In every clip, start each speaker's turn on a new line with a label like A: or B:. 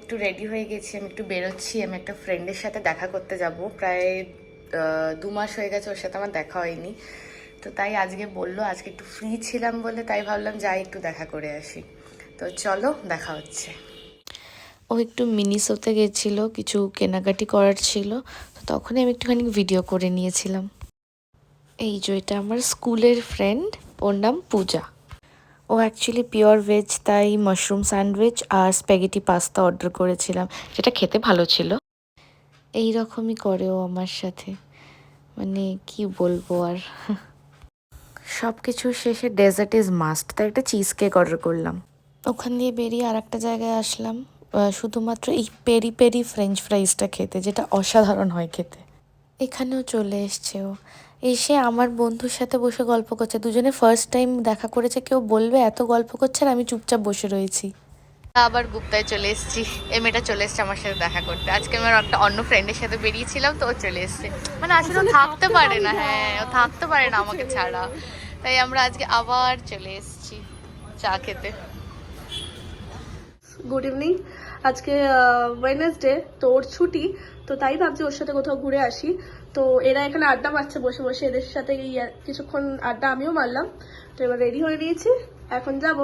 A: একটু রেডি হয়ে গেছি, আমি একটু বেরোচ্ছি। আমি একটা ফ্রেন্ডের সাথে দেখা করতে যাব, প্রায় 2 মাস হয়ে গেছে ওর সাথে আমার দেখা হয়নি। তো তাই আজকে বললো, আজকে একটু ফ্রি ছিলাম বলে তাই ভাবলাম যাই একটু দেখা করে আসি। তো চলো দেখা হচ্ছে। ও একটু মিনিসোতে গেছিলো, কিছু কেনাকাটি করার ছিল, তো তখনই আমি একটুখানি ভিডিও করে নিয়েছিলাম। এই যে এটা আমার স্কুলের ফ্রেন্ড, ওর নাম পূজা। ও অ্যাকচুয়ালি পিওর ভেজ, তাই মাশরুম স্যান্ডউইচ আর স্প্যাগেটি পাস্তা অর্ডার করেছিলাম, যেটা খেতে ভালো ছিল। এই রকমই করে ও আমার সাথে, মানে কি বলবো আর। সব কিছু শেষে ডেজার্ট ইজ মাস্ট, তাই একটা চিজ কেক অর্ডার করলাম। ওখান দিয়ে বেরিয়ে আর একটা জায়গায় আসলাম, শুধুমাত্র এই পেরি পেরি ফ্রেঞ্চ ফ্রাইসটা খেতে, যেটা অসাধারণ হয় খেতে। এখানেও চলে এসছে ও, এসে আমার বন্ধুর সাথে বসে গল্প করছে। দুজনে ফার্স্ট টাইম দেখা করেছে, কেউ বলবে এত গল্প করছে, আর আমি চুপচাপ বসে রয়েছি। আবার গুপ্তায় চলে এসেছি, এই মেয়েটা চলে এসছে আমার সাথে দেখা করতে। আজকে আমার একটা অন্য ফ্রেন্ডের সাথে বেরিয়েছিলাম, তো ও চলে এসছে। মানে আসলে ও থাকতে পারে না, হ্যাঁ ও থাকতে পারে না আমাকে ছাড়া, তাই আমরা আজকে আবার চলে এসেছি চা খেতে।
B: Good evening. আজকে ওয়েডনেসডে, তো ওর ছুটি, তো তাই ভাবছি ওর সাথে কোথাও ঘুরে আসি। তো এরা এখানে আড্ডা মারছে বসে বসে, এদের সাথে কিছুক্ষণ আড্ডা আমিও মারলাম। তো এবার রেডি হয়ে নিয়েছি, এখন যাব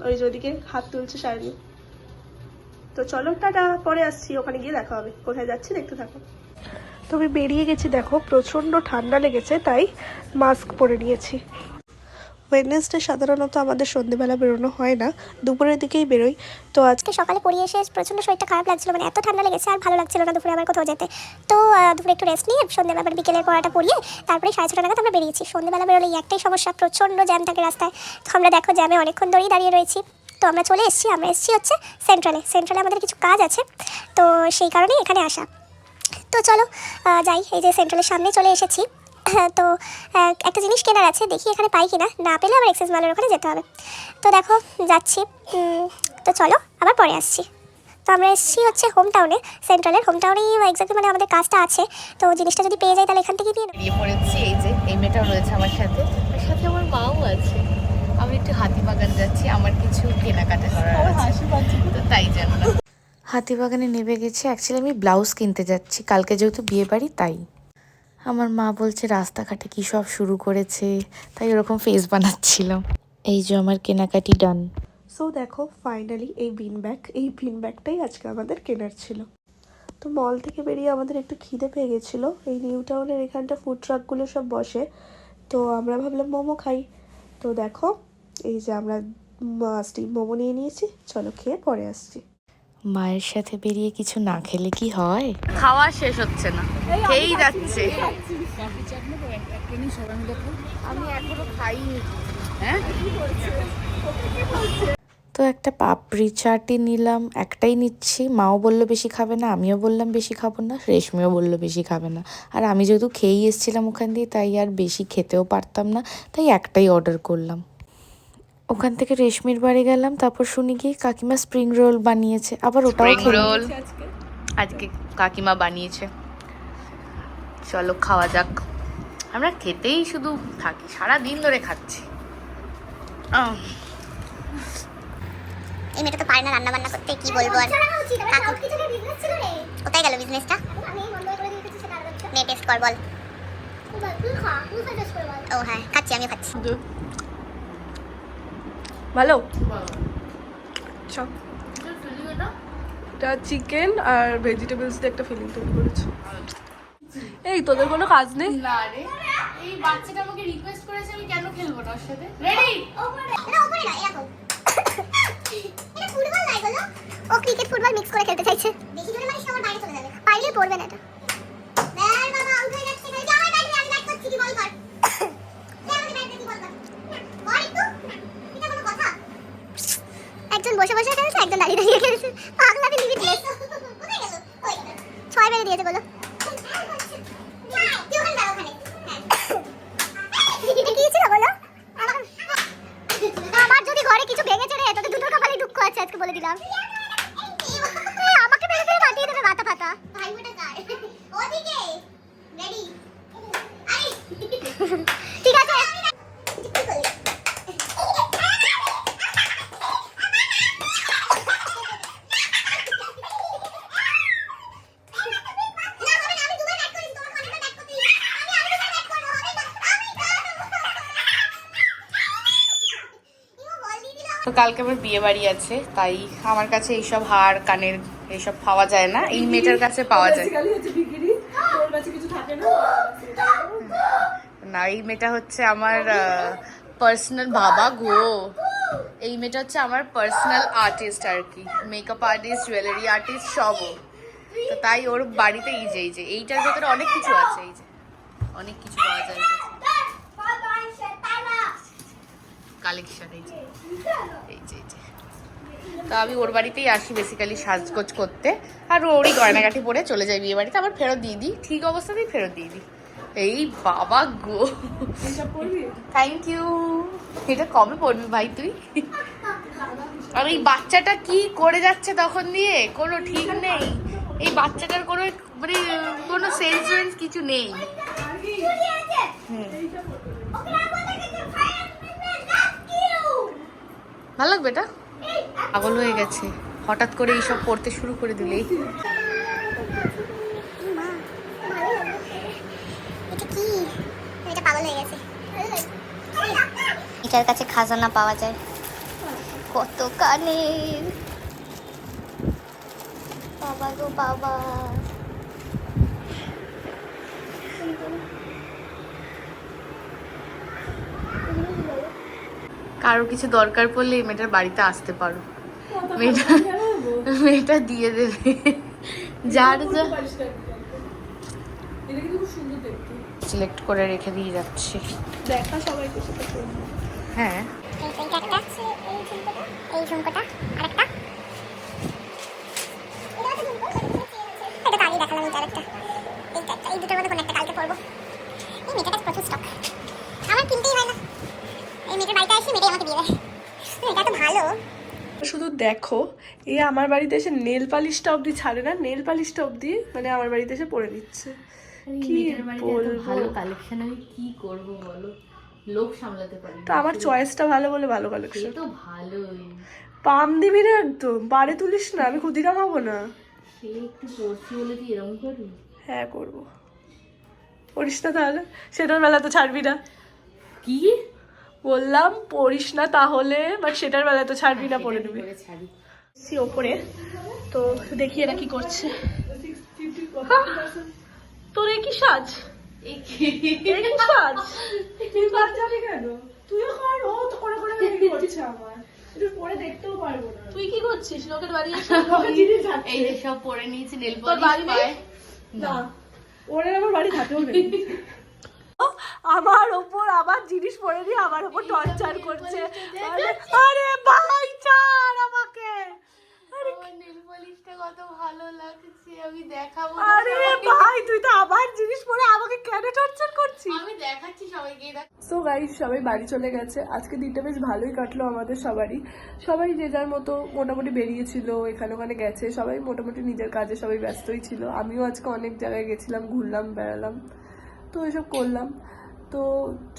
B: ওই যে ওইদিকে হাত তুলছে শাড়ি। তো চলো টাটা, পরে আসছি, ওখানে গিয়ে দেখা হবে। কোথায় যাচ্ছি দেখতে থাকো। তো আমি বেরিয়ে গেছি, দেখো প্রচণ্ড ঠান্ডা লেগেছে, তাই মাস্ক পরে নিয়েছি। ওয়েডনেসডে সাধারণত আমাদের সন্ধ্যেবেলা বেরোনো হয় না, দুপুরের দিকেই বেরোই। তো আজকে
C: সকালে পড়িয়ে এসে প্রচণ্ড শরীরটা খারাপ লাগছিল, মানে এত ঠান্ডা লেগেছে আর ভালো লাগছিল না দুপুরে আবার কোথাও যেতে। তো দুপুরে একটু রেস্ট নিয়ে সন্ধ্যেবেলা আবার বিকেলের পড়াটা পড়িয়ে তারপরে 6:30 নাগাদ আমরা বেরিয়েছি। সন্ধ্যেবেলা বেরোলে একটাই সমস্যা, প্রচণ্ড জ্যাম থাকে রাস্তায়। তো আমরা দেখো জ্যামে অনেকক্ষণ ধরেই দাঁড়িয়ে রয়েছি। তো আমরা চলে এসেছি, হচ্ছে সেন্ট্রালে আমাদের কিছু কাজ আছে, তো সেই কারণেই এখানে আসা। তো চলো যাই, এই যে সেন্ট্রালের সামনে চলে এসেছি। তো একটা জিনিস কেনার আছে, দেখি এখানে পাই কিনা, না পেলে আবার এক্সেস মলের ওখানে যেতে হবে। তো দেখো যাচ্ছি, তো চলো আবার পরে আসছি। তো আমরা এসেছি হচ্ছে হোম টাউনে, সেন্ট্রালের হোম টাউনেই এক্স্যাক্টলি মানে আমাদের কাজটা আছে। তো জিনিসটা যদি পেয়ে যাই তাহলে এখান থেকে
A: নিয়ে পড়েছি। এই যে এই মেয়েটাও রয়েছে আমার সাথে, আর সাথে আমার মাও আছে। আমি একটু হাতিবাগান যাচ্ছি, আমার কিছু কেনাকাটা করার আছে, তো তাই জন্য হাতিবাগানে নেমে গেছি। অ্যাকচুয়ালি আমি ব্লাউজ কিনতে যাচ্ছি, কালকে যেহেতু বিয়ে বাড়ি তাই। আমার মা বলছে রাস্তাঘাটে কী সব শুরু করেছে, তাই ওরকম ফেস বানাচ্ছিলাম। এই যে আমার কেনাকাটি ডান।
B: সো দেখো ফাইনালি এই বিন ব্যাগটাই আজকে আমাদের কেনার ছিল। তো মল থেকে বেরিয়ে আমাদের একটু খিদে পেয়ে গেছিলো। এই নিউ টাউনের এখানটা ফুড ট্রাকগুলো সব বসে, তো আমরা ভাবলাম মোমো খাই। তো দেখো এই যে আমরা স্টিম মোমো নিয়ে নিয়েছি, চলো খেয়ে পরে আসছি।
A: মায়ের সাথে বেরিয়ে কিছু না খেলে কি হয়, খাওয়া শেষ হচ্ছে না, খেয়েই যাচ্ছে। আমি এখনো খাইনি। হ্যাঁ তো একটা পাপড়ি চাটই নিলাম, একটাই নিচ্ছি। মাও বললো বেশি খাবে না, আমিও বললাম বেশি খাবো না, রেশমিও বললো বেশি খাবে না। আর আমি যেহেতু খেয়েই এসেছিলাম ওখান দিয়ে, তাই আর বেশি খেতেও পারতাম না, তাই একটাই অর্ডার করলাম। ওখান থেকে রেশমির বাড়ি গেলাম, তারপর শুনি কি কাকিমা স্প্রিং রোল বানিয়েছে, আবার ওটাও খেলাম। আজকে কাকিমা বানিয়েছে, চলো খাওয়া যাক। আমরা খেতেই শুধু থাকি, সারা দিন ধরে খাচ্ছি।
C: এই মেয়েটা তো পারে না রান্না বান্না করতে, কি বলবো আর। কোথায় গেল বিজনেসটা? নে টেস্ট কর, বল। ও হ্যাঁ খাচ্ছি, আমিও খাচ্ছি।
B: ভালো এটা চিকেন আর ভেজিটেবলস দিয়ে একটা ফিলিং তৈরি করেছে। এই তোদের কোনো কাজ নেই?
A: না রে, এই বাচ্চাটা আমাকে রিকোয়েস্ট করেছে, আমি কেন খেলবো না ওর সাথে। রেডি?
C: না উপরে না, এরকম। এটা ফুটবল নাই বলো, ও ক্রিকেট ফুটবল মিক্স করে খেলতে চাইছে। দেখি জোরে মারিস, আমার বাইরে চলে যাবে, পাইলে পড়বে না এটা। বের বাবা আউট হয়ে যাচ্ছে, এই যে আমার ব্যাট নিয়ে আমি ব্যাট করছি, কি বল কর। লে আমাকে ব্যাট দিয়ে বল কর, বল একটু। এটা কোনো কথা? একজন বসে বসে খেলছে, একজন দাঁড়িয়ে দাঁড়িয়ে খেলছে, পাগলামি লিমিটলেস। কোথায় গেল? ওই 6 বেরে দিয়েছে বলো। তুই ওখানে দাঁড়া, ওখানে। হ্যাঁ এটা কি ছিল বলো? আমার যদি ঘরে কিছু ভেঙেছে রে, তোদের দুটোর কপালে দুঃখ আছে আজকে বলে দিলাম। আমাকে মেরে ফেলে ফাটিয়ে দেবে মাথা ফাটা। ভাই ওটা কার? ওদিকে রেডি। আই ঠিক আছে।
A: তো কালকে আমার বিয়ে বাড়ি আছে, তাই আমার কাছে এইসব হার কানের এইসব পাওয়া যায় না, এই মেয়েটার কাছে পাওয়া যায়। না, এই মেয়েটা হচ্ছে আমার পার্সোনাল, বাবা গো, এই মেয়েটা হচ্ছে আমার পার্সোনাল আর্টিস্ট আর কি, মেকআপ আর্টিস্ট, জুয়েলারি আর্টিস্ট সবও। তো তাই ওর বাড়িতে এই যে এইটার ভেতরে অনেক কিছু আছে, এই যে অনেক কিছু পাওয়া যায় কালেকশন, এই যে এই যে এই যে। তো আমি ওর বাড়িতেই আসি বেসিক্যালি সাজগোজ করতে, আর ওরই গয়নাগাঠি পরে চলে যাই বিয়ে বাড়িতে, আবার ফেরত দিয়ে দিই, ঠিক অবস্থাতেই ফেরত দিয়ে দিই। এই বাবা গো, থ্যাংক ইউ। এটা কবে পড়বি ভাই তুই? আর এই বাচ্চাটা কি করে যাচ্ছে তখন দিয়ে, কোনো ঠিক নেই। এই বাচ্চাটার কোনো মানে কোনো সেন্স কিছু নেই। ভালো লাগবে এটা, পাগল হয়ে গেছে হঠাৎ করে এইসব পড়তে শুরু করে দিলেই।
C: এটার কাছে খাজানা পাওয়া যায়, কত কানের, বাবা গো বাবা।
A: কারো কিছু দরকার পড়লে এই মেয়েটার বাড়িতে আসতে পারো, মেয়েটা দিয়ে দেবে। যার যা সিলেক্ট করে রেখে দিয়ে যাচ্ছে।
B: দেখা সবাইকে
A: হ্যাঁ,
C: এই ঝুমকোটা আরেকটা, এটা তো আগে দেখালাম, এই আরেকটা, এই দুটোর মধ্যে কোনো একটা কালকে পরবো। এই মেয়েটার কাছে প্রচুর স্টক, আমার কিনতেই হয় না, এই মেয়েটার বাড়িতে আসি মেয়েটাই আমাকে দিয়ে দেয়, এটা তো ভালো।
B: শুধু দেখো, এই আমার বাড়িতে এসে নেল পালিশটা অবধি ছাড়ে না, নেল পালিশটা অবধি মানে আমার বাড়িতে এসে পরে নিচ্ছে। কি বলবো,
A: ভালো কালেকশন, আমি কি করব বলো, লোক সামলাতে পারি
B: তো আমার চয়েসটা ভালো বলে ভালো কালেকশন।
A: তো ভালোই,
B: পাম দিবি না একদম, বাড়ে তুলিস না, আমি ক্ষুদিরাম হবো না।
A: সে একটু পড়ছি বলে কি এরকম করবি?
B: হ্যাঁ করবো, পড়িস না তাহলে, সেটার বেলা তো ছাড়বি না।
A: কি
B: বললাম পড়িস না তাহলে, বাট সেটার বেলা তো ছাড়বি না, পড়ে নিবি।
A: ছাড়ি
B: ওপরে তো দেখি এরা কি করছে। তোর এ কি সাজ, এ কি সাজ, তুই কাজ জানি কেন, তুইও কর, ও তো করে করে কি করছে আমার, একটু পরে দেখতেও পারবো না। তুই কি করছিস লোকের বাড়ি এসে?
A: এই যে সব পরে নিয়েছি, নেল
B: তোর বাড়ি
A: পলিশ
B: নেই? না, ওরে আমার বাড়ি থাকেও নেই। আমার ওপর আবার জিনিস পরে দিয়ে আমার ওপর টর্চার করছে। আরে ভাই ছাড় আমাকে,
A: আমার নেল পলিশটা কত ভালো লাগছে, আমি দেখাবো।
B: আরে ভাই তুই তো আবার জিনিস পরে আমাকে কেন টর্চার করছিস?
A: আমি দেখাচ্ছি সবাইকে।
B: সো গাইস, সবাই বাড়ি চলে গেছে। আজকে দিনটা বেশ ভালোই কাটলো আমাদের সবারই। সবাই যে যার মতো মোটামুটি বেরিয়েছিল, এখানে ওখানে গেছে, সবাই মোটামুটি নিজের কাজে সবাই ব্যস্তই ছিল। আমিও আজকে অনেক জায়গায় গেছিলাম, ঘুরলাম, বেড়ালাম, তো এসব করলাম। তো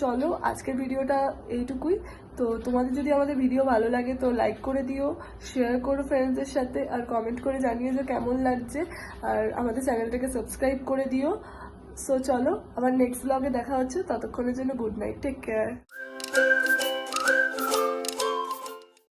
B: চলো, আজকের ভিডিওটা এইটুকুই। তো তোমাদের যদি আমাদের ভিডিও ভালো লাগে তো লাইক করে দিও, শেয়ার করো ফ্রেন্ডসদের সাথে, আর কমেন্ট করে জানিয়ে যে কেমন লাগছে, আর আমাদের চ্যানেলটাকে সাবস্ক্রাইব করে দিও। সো চলো, আবার নেক্সট ব্লগে দেখা হচ্ছে, ততক্ষণের জন্য গুড নাইট, টেক কেয়ার।